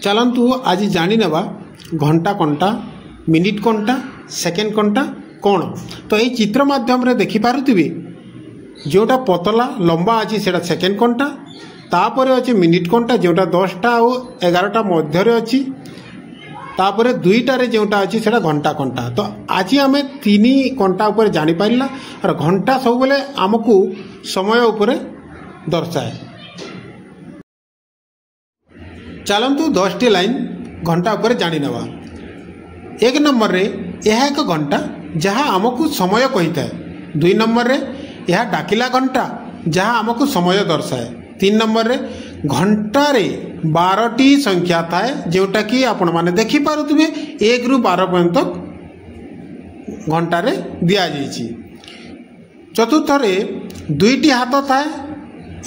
चलतु आज जानी नेबा घंटा कंटा मिनिट कंटा सेकेंड कंटा कौन। तो ये चित्र माध्यम रे देखि पारुथिबे जोटा पतला लंबा अच्छी से सेकेंड कंटा तापर अच्छे मिनिट कंटा जोटा 10टा और 11टा मध्य अच्छी तापर दुईटारे जोटा अच्छी से घंटा कंटा। तो आज आम 3 कंटा उपर जानी पारिला और घंटा सब बेले आमको समय उपर दर्शाए। चलतु 10टी लाइन घंटा उपर जानी नेबा। 1 नंबर रे यह एक घंटा जहाँ आमको समय कही था। 2 नंबर रे यह डाकिला घंटा जहाँ आमको समय दर्शाए। 3 नंबर रे घंटा रे 12टी संख्या थाए जोटा कि आपण माने देखि पारुथिबे 1 रु 12 पर्यंत घंटा रे दिया जाइछि। चतुर्थ रे 2टी हाथ थाए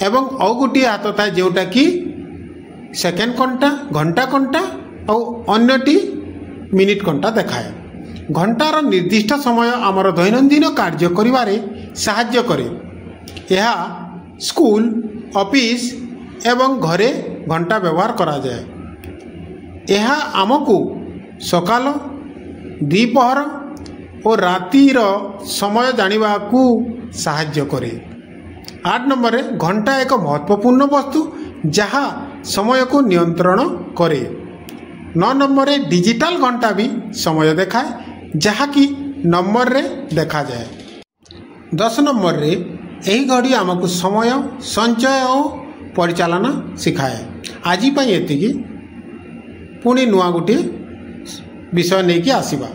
एवं औ गोटी हाथ थाए जोटा कि सेकेंड कंटा घंटा कंटा और अन्यटी मिनिट कंटा देखाए। घंटार निर्दिष्ट समय आमर दैनंदिन कार्य करिवारे साहाय्य करे। यह स्कूल ऑफिस एवं घरे घंटा व्यवहार करा जाए। यह आमको सकाल द्विपहर और रातिर समय जानिबा को साहाय्य करे। 8 नंबर रे घंटा एक महत्वपूर्ण वस्तु जहाँ समय को नियंत्रण करे। 9 नंबर रे डिजिटल घंटा भी समय देखाए जहाँ की नंबर रे देखा जाए। 10 नंबर रे यही घड़ी आमको समय संचय और परिचालना सिखाए। आज एतिकी पुणी नुआ गोटे विषय नहीं कि आसिबा।